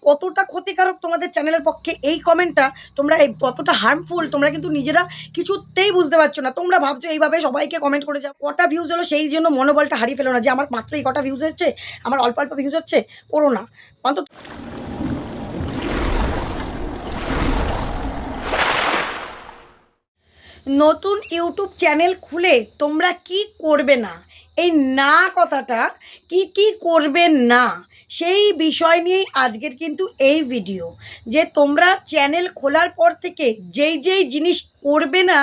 কতটা ক্ষতিকারক তোমাদের চ্যানেলের পক্ষে এই কমেন্টটা, তোমরা এই কতটা হার্মফুল তোমরা কিন্তু নিজেরা কিছুতেই বুঝতে পারছো না। তোমরা ভাবছো এইভাবে সবাইকে কমেন্ট করে যাও, কটা ভিউজ হলো সেই জন্য মনোবলটা হারিয়ে ফেলো না যে আমার মাত্র এই কটা ভিউজ হচ্ছে, আমার অল্প অল্প ভিউজ হচ্ছে, করো না অন্তত। নতুন ইউটিউব চ্যানেল খুলে তোমরা কি করবে না, এই না কথাটা, কি কি করবে না সেই বিষয় নিয়েই আজকের কিন্তু এই ভিডিও। যে তোমরা চ্যানেল খোলার পর থেকে যেই যেই জিনিস করবে না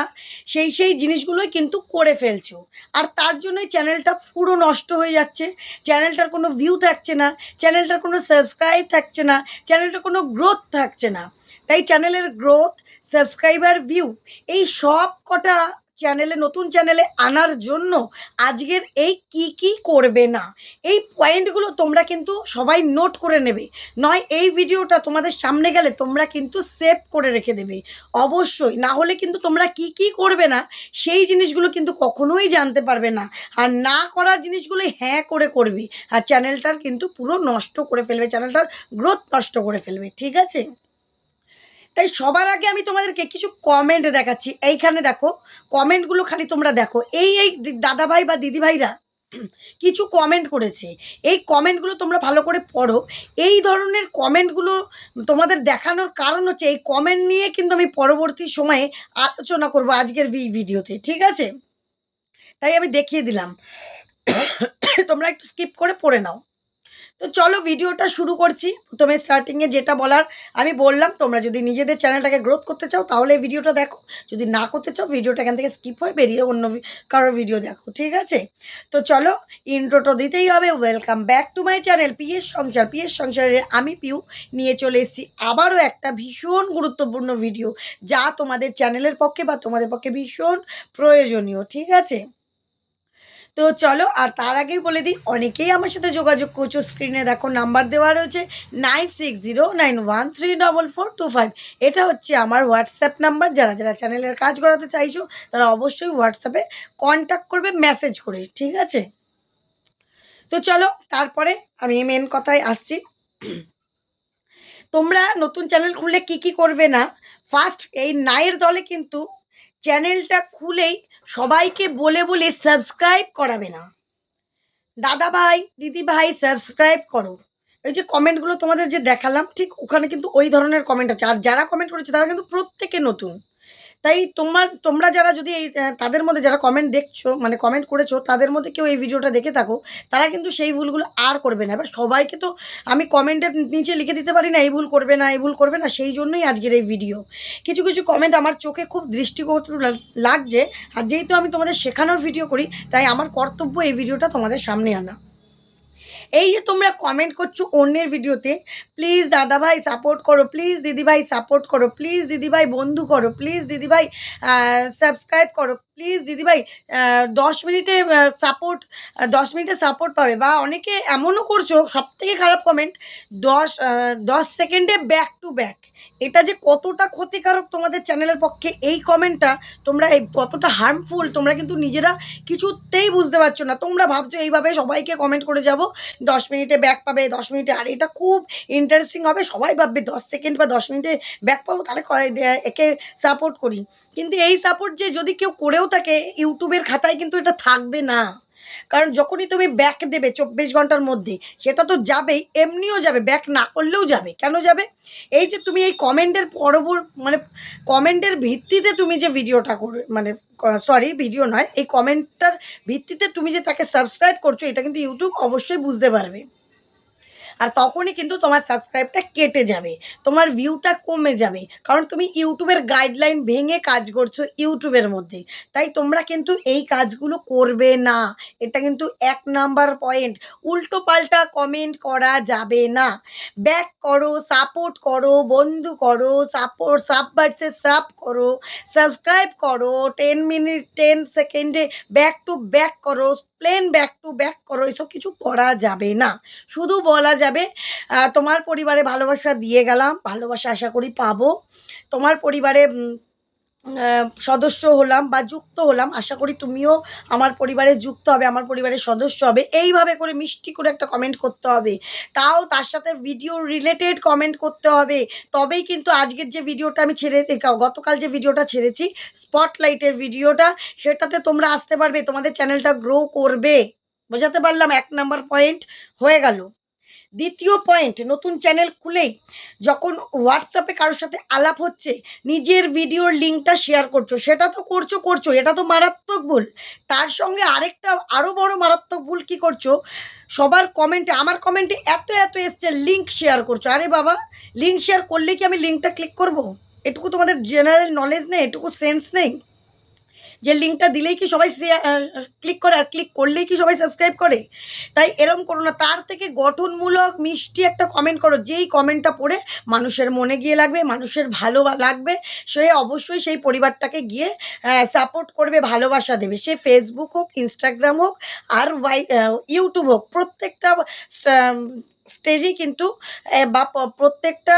সেই সেই জিনিসগুলোই কিন্তু করে ফেলছো, আর তার জন্যই চ্যানেলটা পুরো নষ্ট হয়ে যাচ্ছে। চ্যানেলটার কোনো ভিউ থাকছে না, চ্যানেলটার কোনো সাবস্ক্রাইব থাকছে না, চ্যানেলটার কোনো গ্রোথ থাকছে না। তাই চ্যানেলের গ্রোথ, সাবস্ক্রাইবার, ভিউ, এই সব কটা চ্যানেলে, নতুন চ্যানেলে আনার জন্য আজকের এই কি কি করবে না, এই পয়েন্টগুলো তোমরা কিন্তু সবাই নোট করে নেবে। নয় এই ভিডিওটা তোমাদের সামনে গেলে তোমরা কিন্তু সেভ করে রেখে দেবে অবশ্যই, না হলে কিন্তু তোমরা কি কি করবে না সেই জিনিসগুলো কিন্তু কখনোই জানতে পারবে না। আর না করার জিনিসগুলোই হ্যাঁ করে করবে, আর চ্যানেলটার কিন্তু পুরো নষ্ট করে ফেলবে, চ্যানেলটার গ্রোথ নষ্ট করে ফেলবে। ঠিক আছে, তাই সবার আগে আমি তোমাদেরকে কিছু কমেন্ট দেখাচ্ছি। এইখানে দেখো, কমেন্টগুলো খালি তোমরা দেখো। এই দাদাভাই বা দিদিভাইরা কিছু কমেন্ট করেছে, এই কমেন্টগুলো তোমরা ভালো করে পড়ো। এই ধরনের কমেন্টগুলো তোমাদের দেখানোর কারণ হচ্ছে এই কমেন্ট নিয়ে কিন্তু আমি পরবর্তী সময়ে আলোচনা করবো আজকের ভিডিওতে। ঠিক আছে, তাই আমি দেখিয়ে দিলাম, তোমরা একটু স্কিপ করে পড়ে নাও। তো চলো ভিডিওটা শুরু করছি। প্রথমে স্টার্টিংয়ে যেটা বলার আমি বললাম, তোমরা যদি নিজেদের চ্যানেলটাকে গ্রোথ করতে চাও তাহলে এই ভিডিওটা দেখো, যদি না করতে চাও ভিডিওটা এখান থেকে স্কিপ হয়ে বেরিয়ে অন্য কারোর ভিডিও দেখো। ঠিক আছে, তো চলো ইন্ট্রোটা দিতেই হবে। Welcome back to my channel PS সংসার। পিএস সংসারে আমি পিউ নিয়ে চলে এসেছি আবারও একটা ভীষণ গুরুত্বপূর্ণ ভিডিও, যা তোমাদের চ্যানেলের পক্ষে বা তোমাদের পক্ষে ভীষণ প্রয়োজনীয়। ঠিক আছে, তো চলো, আর তার আগেই বলে দিই, অনেকেই আমার সাথে যোগাযোগ করছো, স্ক্রিনে দেখো নাম্বার দেওয়া রয়েছে 9609134425। এটা হচ্ছে আমার হোয়াটসঅ্যাপ নাম্বার। যারা যারা চ্যানেলের কাজ করাতে চাইছো তারা অবশ্যই হোয়াটসঅ্যাপে কন্ট্যাক্ট করবে মেসেজ করে। ঠিক আছে, তো চলো তারপরে আমি মেন কথায় আসছি। তোমরা নতুন চ্যানেল খুললে কি কি করবে না, ফার্স্ট এই নায়ের দলে কিন্তু চ্যানেলটা খুলেই সবাইকে বলে বলে সাবস্ক্রাইব করাবে না। দাদা ভাই, দিদি ভাই, সাবস্ক্রাইব করো। এই যে কমেন্টগুলো তোমাদের যে দেখালাম, ঠিক ওখানে কিন্তু ওই ধরনের কমেন্ট আছে। আর যারা কমেন্ট করেছে তারা কিন্তু প্রত্যেকে নতুন। তাই তোমরা যারা যদি এই তাদের মধ্যে যারা কমেন্ট দেখছো, মানে কমেন্ট করেছো, তাদের মধ্যে কেউ এই ভিডিওটা দেখে থাকো, তারা কিন্তু সেই ভুলগুলো আর করবে না। এবার সবাইকে তো আমি কমেন্টের নিচে লিখে দিতে পারি না এই ভুল করবে না, এই ভুল করবে না। সেই জন্যই আজকের এই ভিডিও। কিছু কিছু কমেন্ট আমার চোখে খুব দৃষ্টিকটু লাগছে, আর যেহেতু আমি তোমাদের শেখানোর ভিডিও করি, তাই আমার কর্তব্য এই ভিডিওটা তোমাদের সামনে আনা। এই যে তোমরা কমেন্ট করছো অন্যের ভিডিওতে, প্লিজ দাদাভাই সাপোর্ট করো, প্লিজ দিদিভাই সাপোর্ট করো, প্লিজ দিদিভাই বন্ধু করো, প্লিজ দিদিভাই সাবস্ক্রাইব করো, প্লিজ দিদিভাই 10 মিনিটে সাপোর্ট, 10 মিনিটে সাপোর্ট পাবে। বা অনেকে এমনও করছো, সবথেকে খারাপ কমেন্ট, 10 সেকেন্ডে ব্যাক টু ব্যাক। এটা যে কতটা ক্ষতিকারক তোমাদের চ্যানেলের পক্ষে এই কমেন্টটা, তোমরা এই কতটা হার্মফুল তোমরা কিন্তু নিজেরা কিছুতেই বুঝতে পারছো না। তোমরা ভাবছো এইভাবে সবাইকে কমেন্ট করে যাব, 10 মিনিটে ব্যাক পাবে, 10 মিনিটে, আর এটা খুব ইন্টারেস্টিং হবে। সবাই ভাববে 10 সেকেন্ড বা 10 মিনিটে ব্যাক পাবো, তাহলে একে সাপোর্ট করি। কিন্তু এই সাপোর্ট যে যদি কেউ করেও থাকে, ইউটিউবের খাতায় কিন্তু এটা থাকবে না। কারণ যখনই তুমি ব্যাক দেবে 24 ঘন্টার মধ্যে, সেটা তো যাবেই, এমনিও যাবে, ব্যাক না করলেও যাবে। কেন যাবে? এই যে তুমি এই কমেন্টের মানে কমেন্টের ভিত্তিতে তুমি যে ভিডিওটা করে, মানে সরি ভিডিও নয়, এই কমেন্টটার ভিত্তিতে তুমি যে তাকে সাবস্ক্রাইব করছো, এটা কিন্তু ইউটিউব অবশ্যই বুঝতে পারবে। আর তখনই কিন্তু তোমার সাবস্ক্রাইবটা কেটে যাবে, তোমার ভিউটা কমে যাবে, কারণ তুমি ইউটিউবের গাইডলাইন ভেঙে কাজ করছো ইউটিউবের মধ্যে। তাই তোমরা কিন্তু এই কাজগুলো করবে না, এটা কিন্তু 1 নাম্বার পয়েন্ট। উল্টো পাল্টা কমেন্ট করা যাবে না। ব্যাক করো, সাপোর্ট করো, বন্ধু করো, সাব ভার্সেস সাব করো, সাবস্ক্রাইব করো, 10 মিনিট 10 সেকেন্ডে ব্যাক টু ব্যাক করো, প্লেন ব্যাক টু ব্যাক করো, এসব কিছু করা যাবে না। শুধু বলা যাবে তোমার পরিবারে ভালোবাসা দিয়ে গেলাম, ভালোবাসা আশা করি পাবো। তোমার পরিবারে সদস্য হলাম বা যুক্ত হলাম, আশা করি তুমিও আমার পরিবারে যুক্ত হবে, আমার পরিবারের সদস্য হবে। এইভাবে করে মিষ্টি করে একটা কমেন্ট করতে হবে, তাও তার সাথে ভিডিও রিলেটেড কমেন্ট করতে হবে। তবেই কিন্তু আজকের যে ভিডিওটা আমি গতকাল যে ভিডিওটা ছেড়েছি স্পটলাইটের ভিডিওটা, সেটাতে তোমরা আসতে পারবে, তোমাদের চ্যানেলটা গ্রো করবে। বোঝাতে পারলাম? ১ নাম্বার পয়েন্ট হয়ে গেল। দ্বিতীয় পয়েন্ট, নতুন চ্যানেল খুলেই যখন হোয়াটসঅ্যাপে কারোর সাথে আলাপ হচ্ছে নিজের ভিডিওর লিঙ্কটা শেয়ার করছো, সেটা তো করছো, এটা তো মারাত্মক ভুল। তার সঙ্গে আরেকটা আরও বড় মারাত্মক ভুল কী করছো, সবার কমেন্টে, আমার কমেন্টে এত এসছে লিঙ্ক শেয়ার করছো। আরে বাবা, লিঙ্ক শেয়ার করলে কি আমি লিঙ্কটা ক্লিক করব? এটুকু তোমাদের জেনারেল নলেজ নেই, এটুকু সেন্স নেই যে লিঙ্কটা দিলেই কি সবাই ক্লিক করে, আর ক্লিক করলেই কি সবাই সাবস্ক্রাইব করে? তাই এরম করো না, তার থেকে গঠনমূলক মিষ্টি একটা কমেন্ট করো, যেই কমেন্টটা পড়ে মানুষের মনে গিয়ে লাগবে, মানুষের ভালো লাগবে, সে অবশ্যই সেই পরিবারটাকে গিয়ে সাপোর্ট করবে, ভালোবাসা দেবে। সে ফেসবুক হোক, ইনস্টাগ্রাম হোক, আর ইউটিউব হোক, প্রত্যেকটা স্টেজেই কিন্তু বা প্রত্যেকটা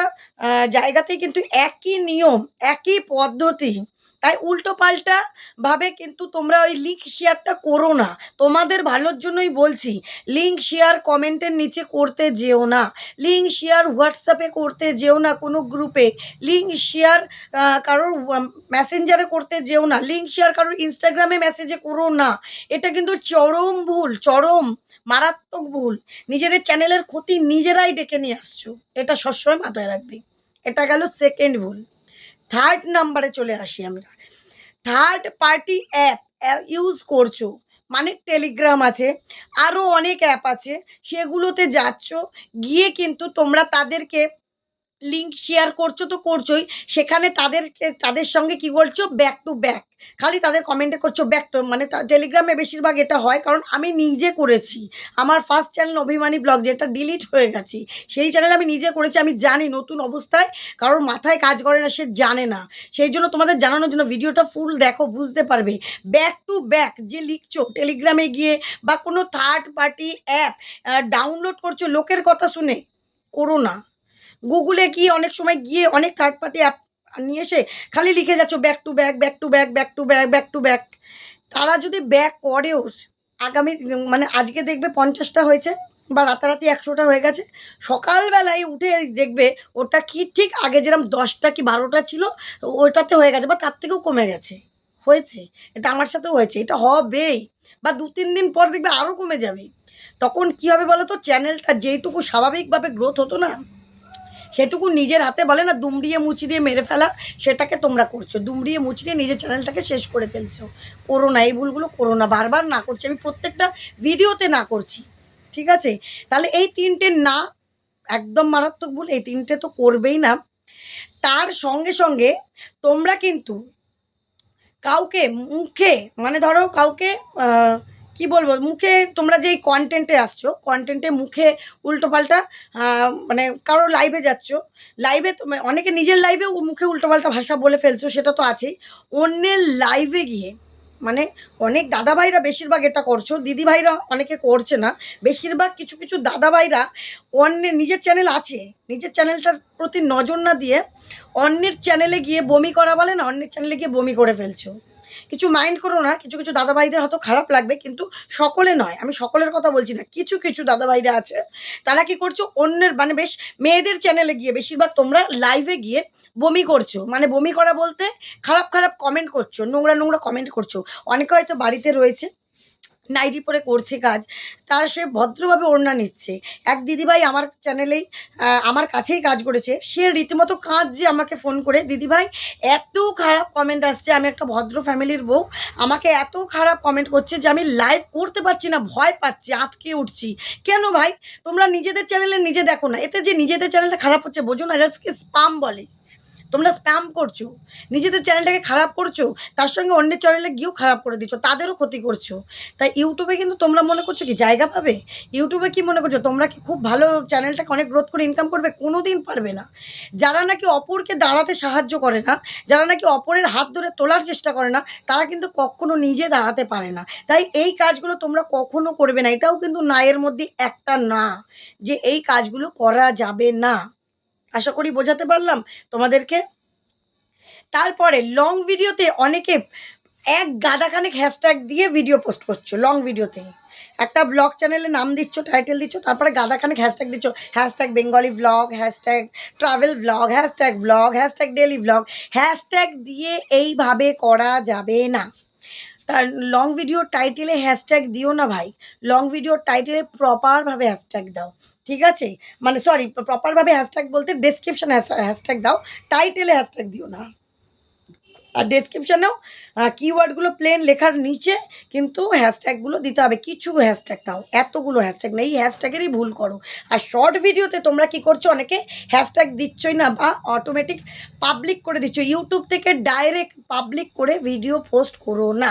জায়গাতেই কিন্তু একই নিয়ম, একই পদ্ধতি। তাই উল্টোপাল্টা ভাবে কিন্তু তোমরা ওই লিঙ্ক শেয়ারটা করো না। তোমাদের ভালোর জন্যই বলছি, লিঙ্ক শেয়ার কমেন্টের নিচে করতে যেও না, লিঙ্ক শেয়ার হোয়াটসঅ্যাপে করতে যেও না, কোনো গ্রুপে লিঙ্ক শেয়ার কারোর মেসেঞ্জারে করতে যেও না, লিঙ্ক শেয়ার কারোর ইনস্টাগ্রামে মেসেজে করো না। এটা কিন্তু চরম ভুল, চরম মারাত্মক ভুল। নিজেদের চ্যানেলের ক্ষতি নিজেরাই ডেকে নিয়ে আসছো, এটা সবসময় মাথায় রাখবি। এটা গেল সেকেন্ড ভুল। থার্ড নাম্বারে চলে আসি আমরা। থার্ড পার্টি অ্যাপ ইউজ করছো, মানে টেলিগ্রাম আছে, আরও অনেক অ্যাপ আছে, সেগুলোতে যাচ্ছ, গিয়ে কিন্তু তোমরা তাদেরকে লিঙ্ক শেয়ার করছো তো করছোই, সেখানে তাদের সঙ্গে কি বলছো, ব্যাক টু ব্যাক, খালি তাদের কমেন্টে করছো ব্যাক টু, মানে টেলিগ্রামে বেশিরভাগ এটা হয়, কারণ আমি নিজে করেছি। আমার ফার্স্ট চ্যানেল অভিমানী ব্লগ, যেটা ডিলিট হয়ে গেছে, সেই চ্যানেল আমি নিজে করেছি। আমি জানি নতুন অবস্থায় কারোর মাথায় কাজ করে না, সে জানে না, সেই জন্য তোমাদের জানানোর জন্য ভিডিওটা ফুল দেখো, বুঝতে পারবে। ব্যাক টু ব্যাক যে লিখছো টেলিগ্রামে গিয়ে, বা কোনো থার্ড পার্টি অ্যাপ ডাউনলোড করছো লোকের কথা শুনে, করো না। গুগলে গিয়ে অনেক সময় গিয়ে অনেক থার্ড পার্টি অ্যাপ নিয়ে এসে খালি লিখে যাচ্ছ back to back, back to back, back to back, back to back. তারা যদি ব্যাক করেও, আগামী মানে আজকে দেখবে 50টা হয়েছে বা রাতারাতি 100টা হয়ে গেছে, সকালবেলায় উঠে দেখবে ওটা কি ঠিক আগে যেরকম 10টা কি 12টা ছিল, ওইটাতে হয়ে গেছে বা তার থেকেও কমে গেছে। হয়েছে, এটা আমার সাথেও হয়েছে, এটা হবেই। বা 2-3 দিন পর দেখবে আরও কমে যাবে। তখন কী হবে বলো তো, চ্যানেলটা যেইটুকু স্বাভাবিকভাবে গ্রোথ হতো না, সেটুকু নিজের হাতে বলে না দুমড়িয়ে মুচড়িয়ে মেরে ফেলা, সেটাকে তোমরা করছো, দুমড়িয়ে মুচড়িয়ে নিজের চ্যানেলটাকে শেষ করে ফেলছো। করো না, এই ভুলগুলো করো না, বারবার না করছি, আমি প্রত্যেকটা ভিডিওতে না করছি, ঠিক আছে? তাহলে এই 3টে না, একদম মারাত্মক ভুল, এই 3টে তো করবেই না। তার সঙ্গে সঙ্গে তোমরা কিন্তু কাউকে মুখে, মানে ধরো কাউকে কি বলবো, মুখে তোমরা যেই কন্টেন্টে আসছো, কন্টেন্টে মুখে উল্টোপাল্টা মানে কারো লাইভে যাচ্ছ, লাইভে অনেকে নিজের লাইভেও মুখে উল্টোপাল্টা ভাষা বলে ফেলছো, সেটা তো আছেই। অন্যের লাইভে গিয়ে, মানে অনেক দাদাভাইরা বেশিরভাগ এটা করছো, দিদিভাইরা অনেকে করছে না, বেশিরভাগ কিছু কিছু দাদাভাইরা অন্যের, নিজের চ্যানেল আছে, নিজের চ্যানেলটার প্রতি নজর না দিয়ে অন্যের চ্যানেলে গিয়ে বমি করা বলে না, অন্যের চ্যানেলে গিয়ে বমি করে ফেলছো। কিছু মাইন্ড করো না, কিছু কিছু দাদাভাইদের হয়তো খারাপ লাগবে, কিন্তু সকলে নয়, আমি সকলের কথা বলছি না, কিছু কিছু দাদাভাইরা আছে, তারা কি করছো, অন্যের মানে বেশ মেয়েদের চ্যানেলে গিয়ে বেশিরভাগ তোমরা লাইভে গিয়ে বমি করছো, মানে বমি করা বলতে খারাপ খারাপ কমেন্ট করছো, নোংরা নোংরা কমেন্ট করছো। অনেকে হয়তো বাড়িতে রয়েছে, নাইটি পরে করছে কাজ, তার সে ভদ্রভাবে ওড়না নিচ্ছে। এক দিদিভাই আমার চ্যানেলেই আমার কাছেই কাজ করেছে, সে রীতিমতো কাঁদছে আমাকে ফোন করে, দিদিভাই এত খারাপ কমেন্ট আসছে, আমি একটা ভদ্র ফ্যামিলির বউ, আমাকে এত খারাপ কমেন্ট করছে যে আমি লাইভ করতে পারছি না, ভয় পাচ্ছি, আঁতকে উঠছি। কেন ভাই, তোমরা নিজেদের চ্যানেলে নিজে দেখো না, এতে যে নিজেদের চ্যানেলটা খারাপ হচ্ছে বোঝো না, এটাকে স্পাম বলে। তোমরা স্প্যাম করছো, নিজেদের চ্যানেলটাকে খারাপ করছো, তার সঙ্গে অন্যের চ্যানেলে গিয়েও খারাপ করে দিচ্ছ, তাদেরও ক্ষতি করছো। তাই ইউটিউবে কিন্তু তোমরা মনে করছো কি জায়গা পাবে, ইউটিউবে কি মনে করছো তোমরা কি খুব ভালো চ্যানেলটাকে অনেক গ্রোথ করে ইনকাম করবে? কোনো দিন পারবে না। যারা নাকি অপরকে দাঁড়াতে সাহায্য করে না, যারা নাকি অপরের হাত ধরে তোলার চেষ্টা করে না, তারা কিন্তু কখনো নিজে দাঁড়াতে পারে না। তাই এই কাজগুলো তোমরা কখনো করবে না, এটাও কিন্তু না এর মধ্যে একটা না, যে এই কাজগুলো করা যাবে না। আশা করি বোঝাতে পারলাম তোমাদেরকে। তারপরে লং ভিডিওতে অনেকে এক গাদাখানেক হ্যাশট্যাগ দিয়ে ভিডিও পোস্ট করছো। লং ভিডিওতে একটা ব্লগ চ্যানেলে নাম দিচ্ছ, টাইটেল দিচ্ছ, তারপরে গাদাখানেক হ্যাশট্যাগ দিচ্ছ, hashtag Bengali blog, hashtag travel blog, hashtag daily blog. Hashtag দিয়ে এইভাবে করা যাবে না। তার লং ভিডিও টাইটেলে হ্যাশট্যাগ দিও না ভাই। লং ভিডিও টাইটেলে প্রপারভাবে হ্যাশট্যাগ দাও, ঠিক আছে? মানে সরি, প্রপারভাবে হ্যাশট্যাগ বলতে ডেসক্রিপশন হ্যাশট্যাগ দাও, টাইটেলে হ্যাশট্যাগ দিও না। আর ডেসক্রিপশানেও কিওয়ার্ডগুলো প্লেন লেখার নিচে কিন্তু হ্যাশট্যাগুলো দিতে হবে। কিছু হ্যাশট্যাগ দাও, এতগুলো হ্যাশট্যাগ নেই, এই হ্যাশট্যাগেরই ভুল করো। আর শর্ট ভিডিওতে তোমরা কি করছো, অনেকে হ্যাশট্যাগ দিচ্ছই না বা অটোমেটিক পাবলিক করে দিচ্ছ। ইউটিউব থেকে ডাইরেক্ট পাবলিক করে ভিডিও পোস্ট করো না।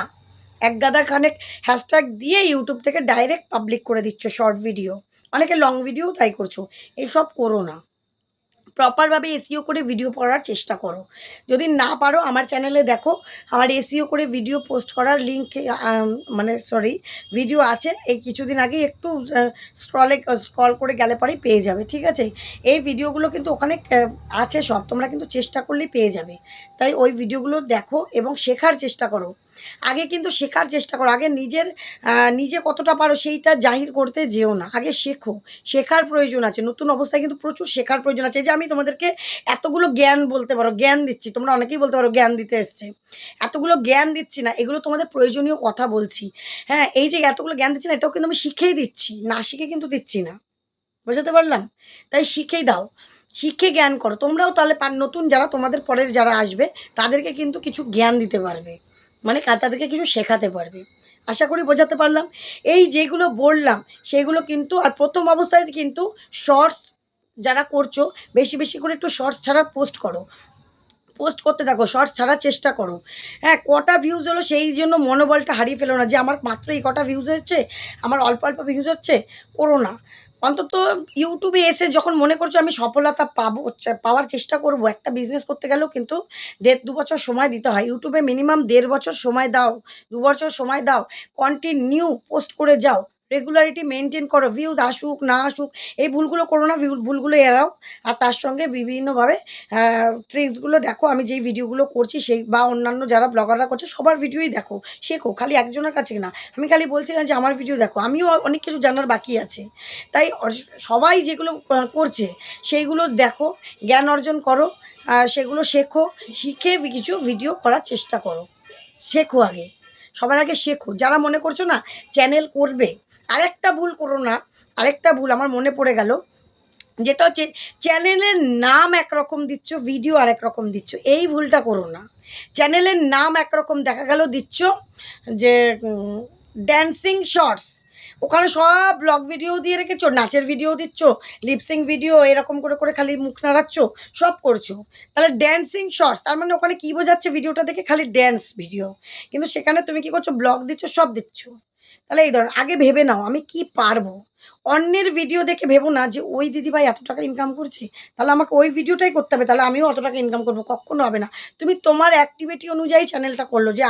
এক গাদা খানেক হ্যাশট্যাগ দিয়ে ইউটিউব থেকে ডাইরেক্ট পাবলিক করে দিচ্ছ শর্ট ভিডিও। অনেকে লং ভিডিও তাই করছো, এইসব করো না। প্রপারভাবে এসইও করে ভিডিও করার চেষ্টা করো। যদি না পারো আমার চ্যানেলে দেখো, আমার এসইও করে ভিডিও পোস্ট করার লিঙ্ক মানে সরি ভিডিও আছে। এই কিছুদিন আগে একটু স্ক্রল করে গেলে পরেই পেয়ে যাবে, ঠিক আছে? এই ভিডিওগুলো কিন্তু ওখানে আছে সব, তোমরা কিন্তু চেষ্টা করলেই পেয়ে যাবে। তাই ওই ভিডিওগুলো দেখো এবং শেখার চেষ্টা করো। আগে কিন্তু শেখার চেষ্টা করো, আগে নিজে কতটা পারো সেইটা জাহির করতে যেও না। আগে শেখো, শেখার প্রয়োজন আছে। নতুন অবস্থায় কিন্তু প্রচুর শেখার প্রয়োজন আছে। এই যে আমি তোমাদেরকে এতগুলো জ্ঞান বলতে পারো, জ্ঞান দিচ্ছি, তোমরা অনেকেই বলতে পারো জ্ঞান দিতে এসছে। এতগুলো জ্ঞান দিচ্ছি না, এগুলো তোমাদের প্রয়োজনীয় কথা বলছি। হ্যাঁ, এই যে এতগুলো জ্ঞান দিচ্ছি না, এটাও কিন্তু আমি শিখেই দিচ্ছি, না শিখে কিন্তু দিচ্ছি না। বুঝাতে পারলাম? তাই শিখেই দাও, শিখে জ্ঞান করো। তোমরাও তাহলে নতুন যারা তোমাদের পরের যারা আসবে তাদেরকে কিন্তু কিছু জ্ঞান দিতে পারবে, মানে তাদেরকে কিছু শেখাতে পারবে। আশা করি বোঝাতে পারলাম। এই যেগুলো বললাম সেগুলো কিন্তু, আর প্রথম অবস্থায় কিন্তু শর্টস যারা করছো বেশি বেশি করে একটু শর্টস ছাড়া পোস্ট করো, পোস্ট করতে থাকো, শর্টস ছাড়ার চেষ্টা করো। হ্যাঁ, কটা ভিউজ হলো সেই জন্য মনোবলটা হারিয়ে ফেলো না যে আমার মাত্র এই কটা ভিউজ হচ্ছে, আমার অল্প অল্প ভিউজ হচ্ছে, করো না। অন্তত ইউটিউবে এসে যখন মনে করছো আমি সফলতা পাবো, পাওয়ার চেষ্টা করব, একটা বিজনেস করতে গেলেও কিন্তু ১.৫-২ বছর সময় দিতে হয়। ইউটিউবে মিনিমাম ১.৫ বছর সময় দাও, ২ বছর সময় দাও, কন্টিনিউ পোস্ট করে যাও, রেগুলারিটি মেনটেন করো। ভিউজ আসুক না আসুক এই ভুলগুলো করো না, ভুলগুলো এড়াও। আর তার সঙ্গে বিভিন্নভাবে ট্রিক্সগুলো দেখো, আমি যেই ভিডিওগুলো করছি সেই বা অন্যান্য যারা ব্লগাররা করছে সবার ভিডিওই দেখো, শেখো। খালি একজনের কাছে না, আমি খালি বলছি না যে আমার ভিডিও দেখো, আমিও অনেক কিছু জানার বাকি আছে। তাই সবাই যেগুলো করছে সেইগুলো দেখো, জ্ঞান অর্জন করো, সেগুলো শেখো, শিখে কিছু ভিডিও করার চেষ্টা করো। শেখো আগে, সবার আগে শেখো। যারা মনে করছো না চ্যানেল করবে, আরেকটা ভুল করো না, আরেকটা ভুল আমার মনে পড়ে গেল, যেটা হচ্ছে চ্যানেলের নাম একরকম দিচ্ছ, ভিডিও আরেক রকম দিচ্ছ। এই ভুলটা করো না। চ্যানেলের নাম একরকম দেখা গেল দিচ্ছ যে ড্যান্সিং শর্টস, ওখানে সব ব্লগ ভিডিও দিয়ে রেখেছো, নাচের ভিডিও দিচ্ছ, লিপসিং ভিডিও এরকম করে করে খালি মুখ নাড়াচ্ছ, সব করছো। তাহলে ড্যান্সিং শর্টস তার মানে ওখানে কী বোঝাচ্ছে, ভিডিওটা দেখে খালি ড্যান্স ভিডিও, কিন্তু সেখানে তুমি কী করছো, ব্লগ দিচ্ছ, সব দিচ্ছ। তাহলে এই ধরুন আগে ভেবে নাও আমি কি পারবো। অন্যের ভিডিও দেখে ভেবো না যে ওই দিদিভাই এত টাকা ইনকাম করছে, তাহলে আমাকে ওই ভিডিওটাই করতে হবে, তাহলে আমিও অত টাকা ইনকাম করবো, কক্ষনো হবে না। তুমি তোমার অ্যাক্টিভিটি অনুযায়ী চ্যানেলটা করলো, যে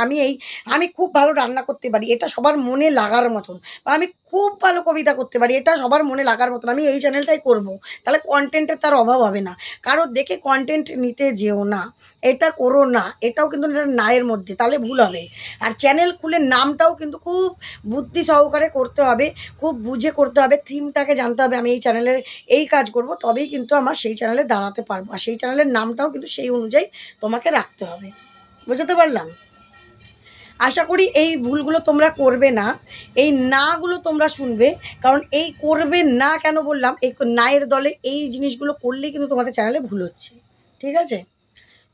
আমি খুব ভালো রান্না করতে পারি, এটা সবার মনে লাগার মতন, বা আমি খুব ভালো কবিতা করতে পারি, এটা সবার মনে লাগার মতন, আমি এই চ্যানেলটাই করব। তাহলে কন্টেন্টের তার অভাব হবে না। কারোর দেখে কন্টেন্ট নিতে যেও না, এটা করো না। এটাও কিন্তু এটা নায়ের মধ্যে, তাহলে ভুল হবে। আর চ্যানেল খুলে নামটাও কিন্তু খুব বুদ্ধি সহকারে করতে হবে, খুব বুঝে করতে হবে, থিমটাকে জানতে হবে। আমি এই চ্যানেলের এই কাজ করব, তবেই কিন্তু আমার সেই চ্যানেলে দাঁড়াতে পারবো। আর সেই চ্যানেলের নামটাও কিন্তু সেই অনুযায়ী তোমাকে রাখতে হবে। বুঝাতে পারলাম? আশা করি এই ভুলগুলো তোমরা করবে না, এই নাগুলো তোমরা শুনবে। কারণ এই করবে না কেন বললাম, এই নায়ের দলে এই জিনিসগুলো করলেই কিন্তু তোমাদের চ্যানেলে ভুল হচ্ছে, ঠিক আছে?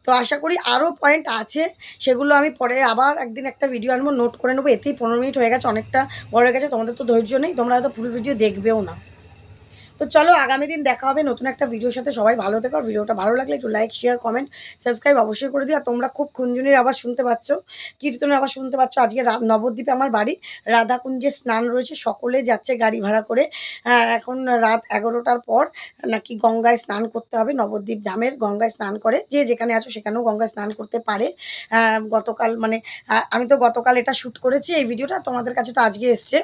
তো আশা করি আরও পয়েন্ট আছে, সেগুলো আমি পরে আবার একদিন একটা ভিডিও আনবো, নোট করে নেবো। এতেই 15 মিনিট হয়ে গেছে, অনেকটা বড় হয়ে গেছে, তোমাদের তো ধৈর্য নেই, তোমরা হয়তো ফুল ভিডিও দেখবেও না। তো চলো আগামী দিন দেখা হবে নতুন একটা ভিডিওর সাথে। সবাই ভালো থেকো। আর ভিডিওটা ভালো লাগলে একটু লাইক, শেয়ার, কমেন্ট, সাবস্ক্রাইব অবশ্যই করে দিও। আর তোমরা খুব খুঞ্জুনির আওয়াজ শুনতে পাচ্ছ, কীর্তনের আওয়াজ শুনতে পাচ্ছ। আজকে নবদ্বীপে আমার বাড়ি, রাধাকুঞ্জে স্নান রয়েছে, সকলে যাচ্ছে গাড়ি ভাড়া করে। এখন রাত 11টার পর নাকি গঙ্গায় স্নান করতে হবে, নবদ্বীপ ধামের গঙ্গায় স্নান করে। যে যেখানে আছো সেখানেও গঙ্গায় স্নান করতে পারে। গতকাল মানে আমি তো গতকাল এটা শ্যুট করেছি, এই ভিডিওটা তোমাদের কাছে তো আজকে এসছে।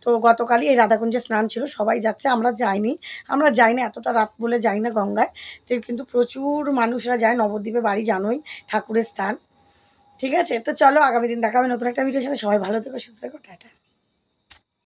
তো গতকালই এই রাধাকুঞ্জে স্নান ছিল, সবাই যাচ্ছে, আমরা যাইনি। দিই। আমরা যাই না, এতটা রাত বলে যাই না গঙ্গায়। তো কিন্তু প্রচুর মানুষরা যায়, নবদ্বীপে বাড়ি জানোই, ঠাকুরের স্থান। ঠিক আছে? তো চলো আগামী দিন দেখা হবে নতুন একটা ভিডিওর সাথে। সবাই ভালো থেকো, সুস্থ থেকো, টাটা।